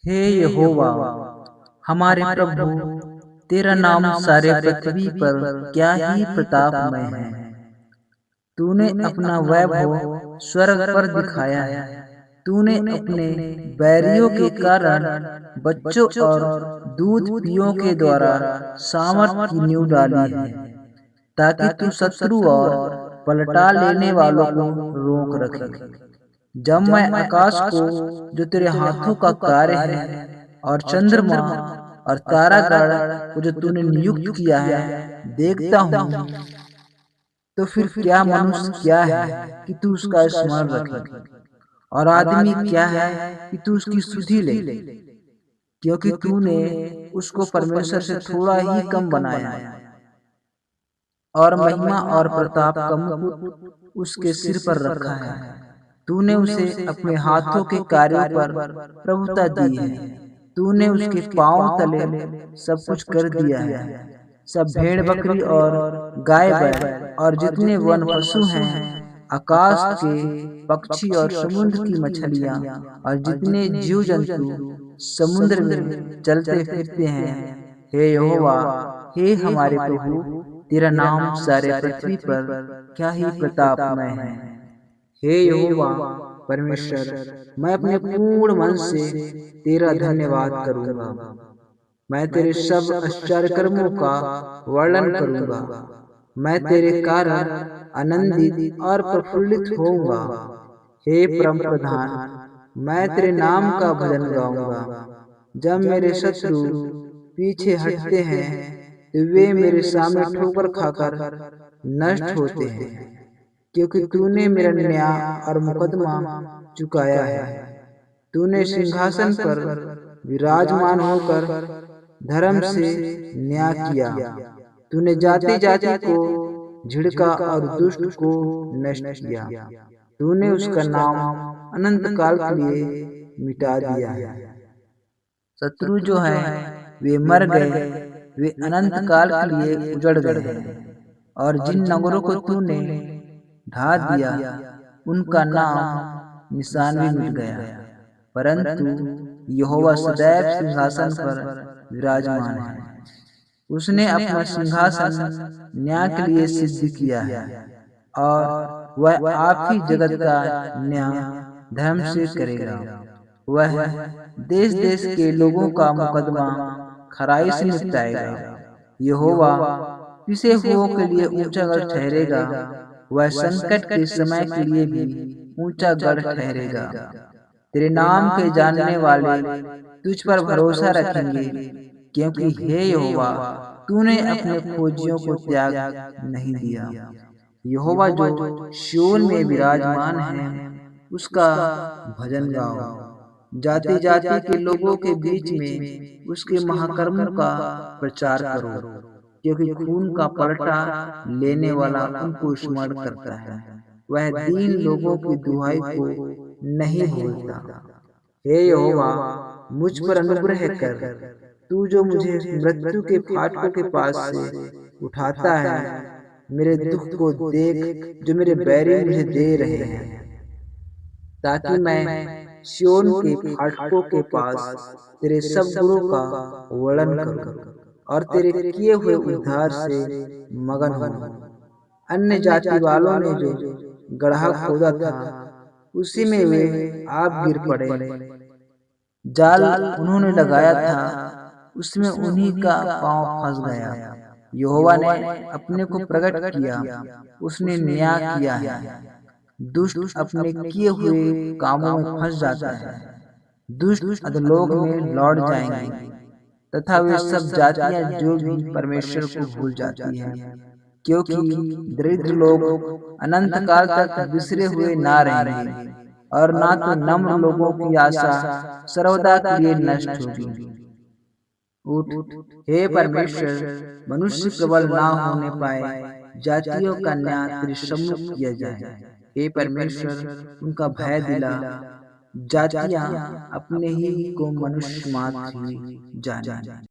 हे यहोवा, हमारे प्रभु, तेरा नाम सारे पृथ्वी पर क्या ही प्रतापमय है। तूने अपना वैभव स्वर्ग पर दिखाया है। तूने अपने बैरियों के कारण बच्चों और दूध पियों के द्वारा सामर्थ की नींव डाली है, ताकि तू शत्रु और पलटा लेने वालों को रोक रखे। जब मैं आकाश को, जो तेरे हाथों का कार्य है, और चंद्रमा और तारागण को जो तूने नियुक्त किया है, देखता हूँ, तो फिर क्या मनुष्य क्या है कि तू उसका स्मरण रखे, और आदमी क्या है कि तू उसकी सुधि ले, क्योंकि तूने उसको परमेश्वर से थोड़ा ही कम बनाया, और महिमा और प्रताप का मुकुट उसके सिर पर रखा है। तूने उसे अपने हाथों के कार्यों पर प्रभुता दी है। तूने उसके पांव तले सब कुछ कर दिया है। सब भेड़ बकरी और गाय बैल और जितने वन पशु हैं, आकाश के पक्षी और समुद्र की मछलियां और जितने जीव जंतु समुद्र में चलते फिरते हैं, हे यहोवा, हे हमारे प्रभु, तेरा नाम सारे पृथ्वी पर क्या ही प्रतापमय है। हे यहोवा परमेश्वर, मैं अपने पूर्ण मन से तेरा धन्यवाद करूंगा। मैं तेरे सब आश्चर्य कर्मों का वर्णन करूंगा। मैं तेरे कारण आनंदित और प्रफुल्लित होऊंगा। हे परम प्रधान, मैं तेरे नाम का भजन गाऊंगा। जब मेरे शत्रु पीछे हटते हैं, तो वे मेरे सामने ठोकर खाकर नष्ट होते हैं, क्योंकि तूने मेरा न्याय और मुकदमा चुकाया है। तूने सिंहासन पर विराजमान होकर धर्म से न्याय किया। तूने जाति जाति को झिड़का और दुष्ट को नष्ट किया। तूने उसका नाम अनंत काल के लिए मिटा दिया है। शत्रु जो है वे मर गए, वे अनंत काल के लिए उजड़ गए हैं, और जिन नगरों को तूने ढा दिया, उनका नाम निशान भी मिट गया। परंतु यहोवा सदैव सिंहासन पर विराजमान है। उसने अपना सिंहासन न्याय के लिए सिद्ध किया है, और वह आप ही जगत का न्याय धर्म से करेगा। वह देश देश के लोगों का मुकदमा खराई से निपटाएगा। यहोवा पिसे हुओं के लिए ऊंचा गढ़ ठहरेगा। वह संकट के समय के लिए भी ऊंचा गढ़ ठहरेगा। तेरे नाम के जानने वाले तुझ पर भरोसा रखेंगे, क्योंकि हे यहोवा, तूने अपने खोजियों को त्याग नहीं दिया। यहोवा जो सिय्योन में विराजमान है, उसका भजन गाओ। जाति जाति के लोगों के बीच में उसके महाकर्मों का प्रचार करो, क्योंकि खून का पलटा लेने वाला उनको स्मरण करता है। वह दीन लोगों की दुहाई को नहीं भूलता। हे यहोवा, मुझ पर अनुग्रह कर। तू जो मुझे मृत्यु के फाटकों के पास से उठाता है, मेरे दुख को देख जो मेरे बैरी मुझे दे रहे हैं, ताकि मैं सिय्योन के फाटकों के पास तेरे सब गुणों का वर्णन करूं और तेरे किए हुए उद्धार से मगन हूं। अन्य जाति वालों ने जो गड्ढा खोदा था, उसी में वे आप गिर पड़े। जाल उन्होंने लगाया था, उसमें उन्हीं का पांव फंस गया। यहोवा ने अपने को प्रकट किया, उसने न्याय किया है। दुष्ट अपने किए हुए कामों में फंस जाता है। दुष्ट अधोलोक में लौट जाएंगे, तथा वे सब जातियां जो भी परमेश्वर को भूल जाती हैं, क्योंकि दरिद्र लोग अनंत काल तक बिसरे हुए ना रहेंगे, और ना तो नम्र लोगों की आशा सर्वदा के लिए नष्ट होगी। उठ, हे परमेश्वर, मनुष्य प्रबल ना होने पाए, जातियों का न्याय तेरे सम्मुख किया जाए। हे परमेश्वर, उनका भय दिला, जातियां अपने ही को मनुष्य मात्र ही जाने।